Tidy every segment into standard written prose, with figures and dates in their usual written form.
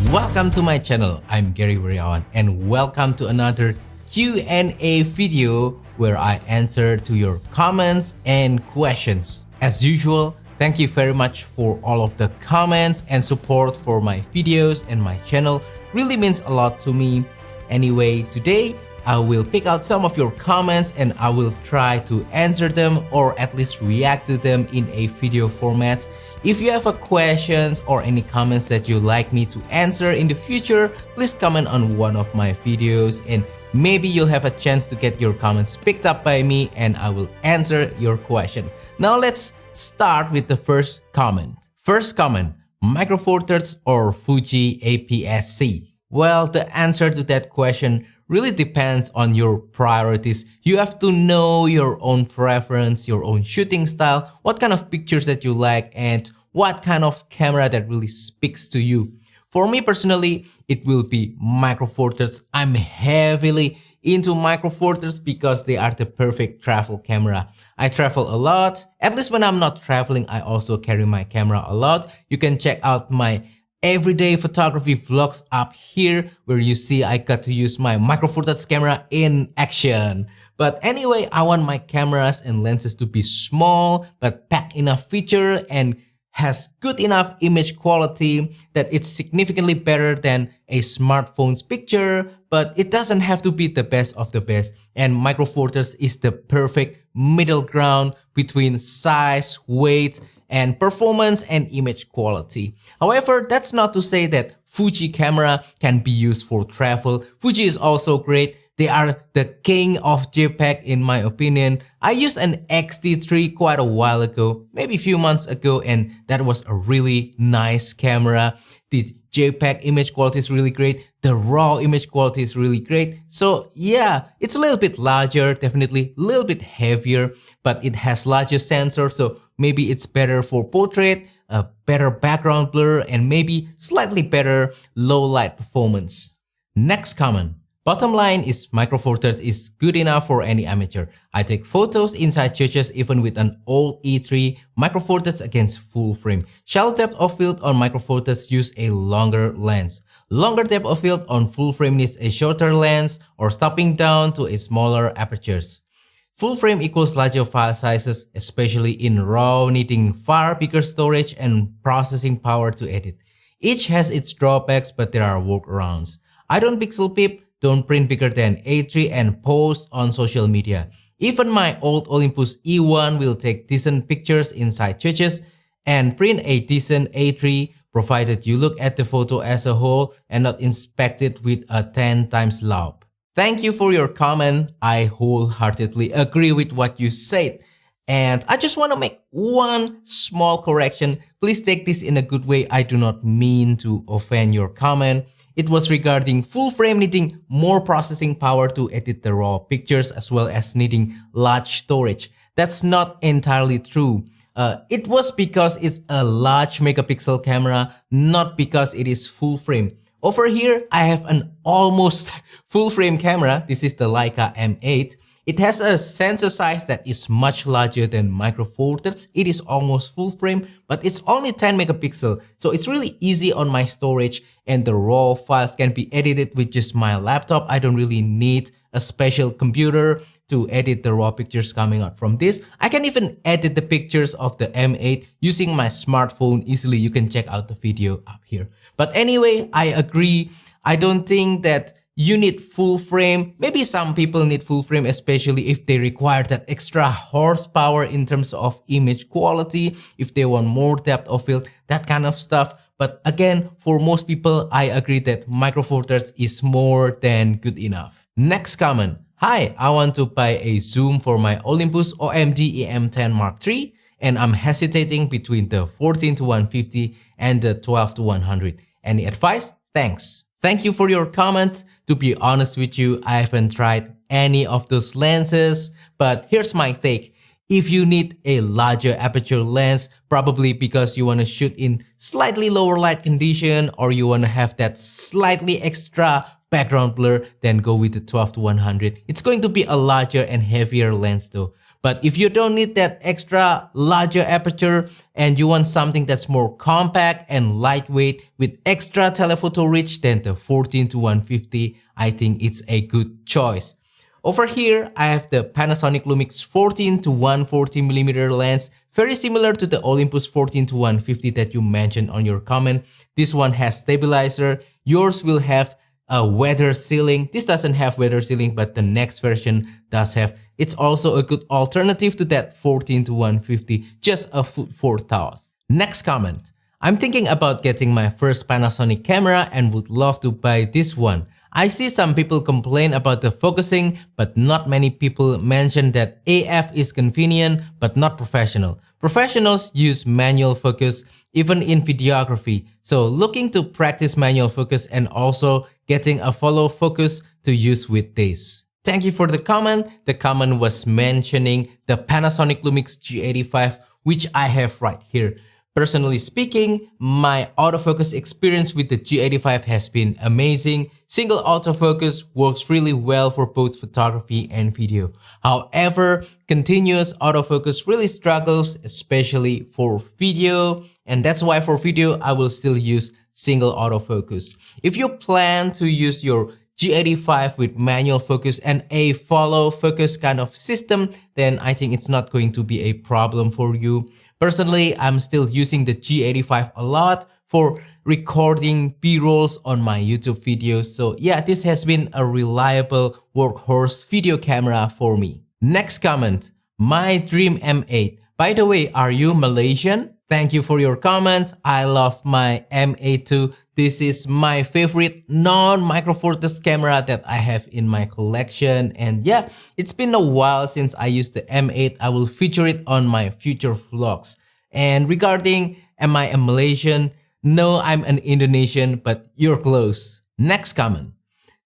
Welcome to my channel. I'm Gary Wiriawan and welcome to another Q&A video where I answer to your comments and questions. As usual, thank you very much for all of the comments and support for my videos and my channel. Really means a lot to me. Anyway, today I will pick out some of your comments and I will try to answer them or at least react to them in a video format. If you have questions or any comments that you'd like me to answer in the future, please comment on one of my videos and maybe you'll have a chance to get your comments picked up by me and I will answer your question. Now let's start with the first comment. First comment, Micro Four Thirds or Fuji APS-C? Well, the answer to that question really depends on your priorities. You have to know your own preference, your own shooting style, what kind of pictures that you like, and what kind of camera that really speaks to you. For me personally, it will be Micro Four Thirds. I'm heavily into Micro Four Thirds because they are the perfect travel camera. I travel a lot. At least when I'm not traveling, I also carry my camera a lot. You can check out my everyday photography vlogs up here where you see I got to use my Micro Four Thirds camera in action. But anyway, I want my cameras and lenses to be small but pack enough feature and has good enough image quality that it's significantly better than a smartphone's picture, but it doesn't have to be the best of the best. And Micro Four Thirds is the perfect middle ground between size, weight, and performance and image quality. However, that's not to say that Fuji camera can be used for travel. Fuji is also great. They are the king of JPEG in my opinion. I used an X-T3 quite a while ago, maybe a few months ago, and that was a really nice camera. The JPEG image quality is really great. The raw image quality is really great. So yeah, it's a little bit larger, definitely a little bit heavier, but it has larger sensor, so maybe it's better for portrait, a better background blur, and maybe slightly better low light performance. Next comment. Bottom line is Micro Four Thirds is good enough for any amateur. I take photos inside churches even with an old E3 Micro Four Thirds against full frame. Shallow depth of field on Micro Four Thirds use a longer lens. Longer depth of field on full frame needs a shorter lens or stopping down to a smaller apertures. Full frame equals larger file sizes, especially in RAW, needing far bigger storage and processing power to edit. Each has its drawbacks, but there are workarounds. I don't pixel peep, don't print bigger than A3 and post on social media. Even my old Olympus E1 will take decent pictures inside churches and print a decent A3 provided you look at the photo as a whole and not inspect it with a 10 times loupe. Thank you for your comment. I wholeheartedly agree with what you said. And I just want to make one small correction. Please take this in a good way. I do not mean to offend your comment. It was regarding full frame needing more processing power to edit the raw pictures as well as needing large storage. That's not entirely true. It was because it's a large megapixel camera, not because it is full frame. Over here, I have an almost full frame camera. This is the Leica M8. It has a sensor size that is much larger than Micro Four Thirds. It is almost full frame, but it's only 10 megapixel. So it's really easy on my storage and the raw files can be edited with just my laptop. I don't really need a special computer to edit the raw pictures coming out from this. I can even edit the pictures of the M8 using my smartphone easily. You can check out the video up here. But anyway, I agree. I don't think that you need full frame. Maybe some people need full frame, especially if they require that extra horsepower in terms of image quality, if they want more depth of field, that kind of stuff. But again, for most people, I agree that Micro Four Thirds is more than good enough. Next comment. Hi, I want to buy a zoom for my Olympus OMD EM10 Mark III and I'm hesitating between the 14 to 150 and the 12 to 100. Any advice? Thanks. Thank you for your comment. To be honest with you, I haven't tried any of those lenses, but here's my take. If you need a larger aperture lens, probably because you want to shoot in slightly lower light condition or you want to have that slightly extra background blur, then go with the 12 to 100. It's going to be a larger and heavier lens though. But if you don't need that extra larger aperture and you want something that's more compact and lightweight with extra telephoto reach, then the 14-150, I think it's a good choice. Over here, I have the Panasonic Lumix 14-140mm lens, very similar to the Olympus 14-150 that you mentioned on your comment. This one has stabilizer. Yours will have a weather sealing. This doesn't have weather sealing, but the next version does have. It's also a good alternative to that 14-150, just a food for thought. Next comment. I'm thinking about getting my first Panasonic camera and would love to buy this one. I see some people complain about the focusing, but not many people mention that AF is convenient but not professional. Professionals use manual focus even in videography, so looking to practice manual focus and also getting a follow focus to use with this. Thank you for the comment. The comment was mentioning the Panasonic Lumix G85, which I have right here. Personally speaking, my autofocus experience with the G85 has been amazing. Single autofocus works really well for both photography and video. However, continuous autofocus really struggles, especially for video. And that's why for video, I will still use single autofocus. If you plan to use your G85 with manual focus and a follow focus kind of system, then I think it's not going to be a problem for you. Personally, I'm still using the G85 a lot for recording B-rolls on my YouTube videos. So yeah, this has been a reliable workhorse video camera for me. Next comment, my dream M8. By the way, are you Malaysian? Thank you for your comment. I love my M8 too. This is my favorite non-micro four thirds camera that I have in my collection. And yeah, it's been a while since I used the M8. I will feature it on my future vlogs. And regarding, am I a Malaysian? No, I'm an Indonesian, but you're close. Next comment.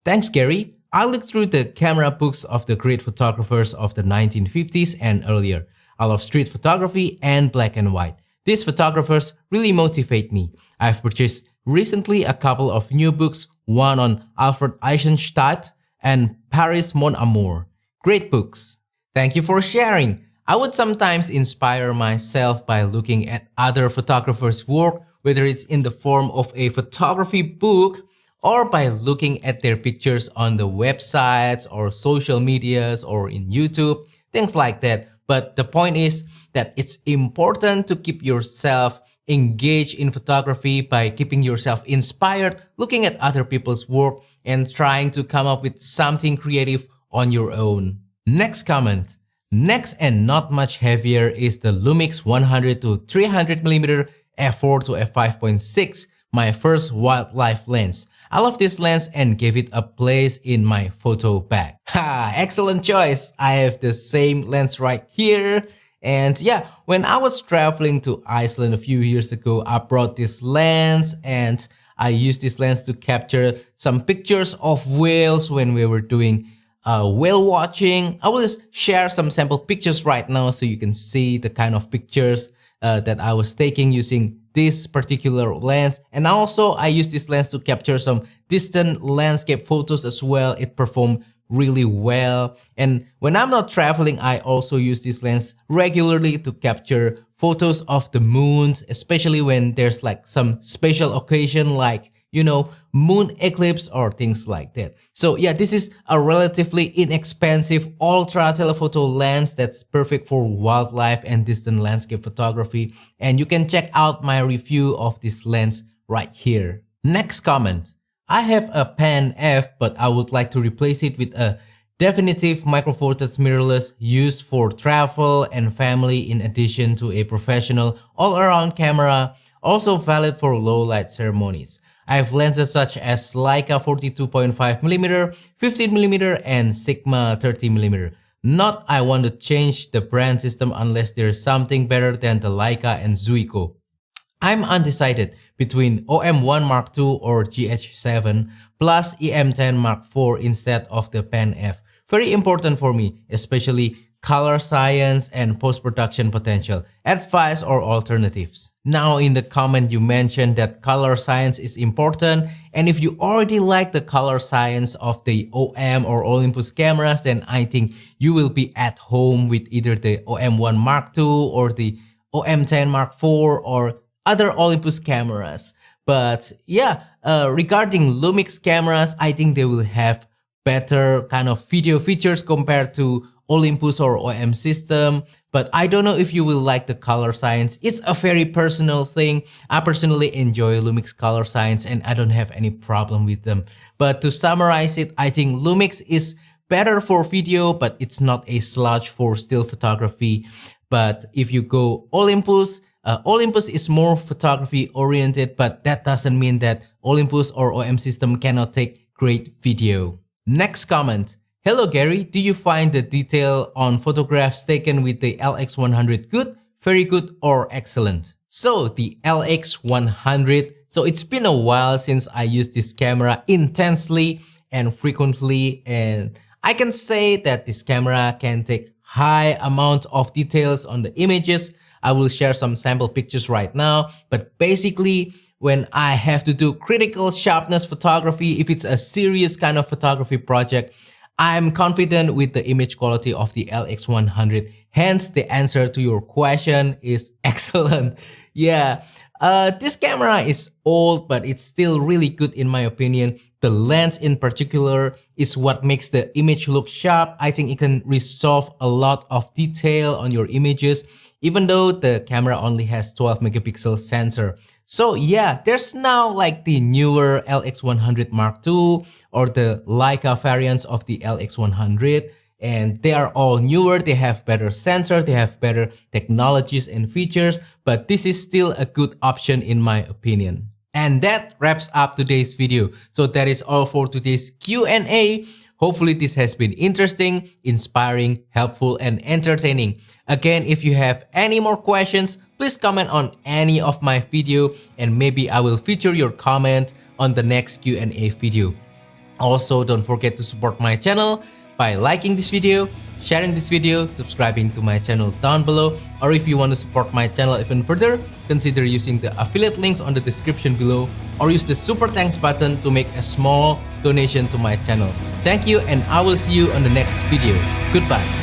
Thanks, Gary. I looked through the camera books of the great photographers of the 1950s and earlier. I love street photography and black and white. These photographers really motivate me. I've purchased recently a couple of new books, one on Alfred Eisenstadt and Paris Mon Amour. Great books. Thank you for sharing. I would sometimes inspire myself by looking at other photographers' work, whether it's in the form of a photography book or by looking at their pictures on the websites or social medias or in YouTube, things like that. But the point is that it's important to keep yourself engaged in photography by keeping yourself inspired, looking at other people's work and trying to come up with something creative on your own. Next comment. Next and not much heavier is the Lumix 100-300mm f4 to f5.6, my first wildlife lens. I love this lens and gave it a place in my photo bag. Ha! Excellent choice! I have the same lens right here. And yeah, when I was traveling to Iceland a few years ago, I brought this lens and I used this lens to capture some pictures of whales when we were doing whale watching. I will just share some sample pictures right now so you can see the kind of pictures that I was taking using this particular lens. And also I use this lens to capture some distant landscape photos as well. It performed really well. And when I'm not traveling, I also use this lens regularly to capture photos of the moon, especially when there's like some special occasion like, you know, moon eclipse or things like that. So yeah, this is a relatively inexpensive ultra telephoto lens that's perfect for wildlife and distant landscape photography. And you can check out my review of this lens right here. Next comment. I have a Pan F, but I would like to replace it with a definitive micro four thirds mirrorless used for travel and family in addition to a professional all-around camera, also valid for low light ceremonies. I have lenses such as Leica 42.5mm, 15mm and Sigma 30mm. Not I want to change the brand system unless there's something better than the Leica and Zuiko. I'm undecided between OM1 Mark II or GH7 plus EM10 Mark IV instead of the Pan F. Very important for me, especially color science, and post-production potential, advice or alternatives. Now in the comment you mentioned that color science is important, and if you already like the color science of the OM or Olympus cameras, then I think you will be at home with either the OM1 Mark II or the OM10 Mark IV or other Olympus cameras. But yeah, regarding lumix cameras, I think they will have better kind of video features compared to Olympus or OM system. But I don't know if you will like the color science. It's a very personal thing. I personally enjoy lumix color science and I don't have any problem with them. But to summarize it, I think lumix is better for video, but it's not a slouch for still photography. But if you go Olympus, Olympus is more photography oriented, but that doesn't mean that Olympus or OM system cannot take great video. Next comment. Hello Gary, do you find the detail on photographs taken with the LX100 good, very good, or excellent? So the LX100, so it's been a while since I used this camera intensely and frequently, and I can say that this camera can take high amount of details on the images. I will share some sample pictures right now, but basically when I have to do critical sharpness photography, if it's a serious kind of photography project, I'm confident with the image quality of the LX100. Hence, the answer to your question is excellent. Yeah, this camera is old, but it's still really good in my opinion. The lens in particular is what makes the image look sharp. I think it can resolve a lot of detail on your images, even though the camera only has 12 megapixel sensor. So yeah, there's now like the newer LX100 Mark II or the Leica variants of the LX100, and they are all newer. They have better sensor, they have better technologies and features, but this is still a good option in my opinion. And that wraps up today's video. So that is all for today's Q&A. Hopefully this has been interesting, inspiring, helpful, and entertaining. Again, if you have any more questions, please comment on any of my video and maybe I will feature your comment on the next Q&A video. Also, don't forget to support my channel by liking this video, sharing this video, subscribing to my channel down below, or if you want to support my channel even further, consider using the affiliate links on the description below or use the super thanks button to make a small donation to my channel. Thank you and I will see you on the next video. Goodbye.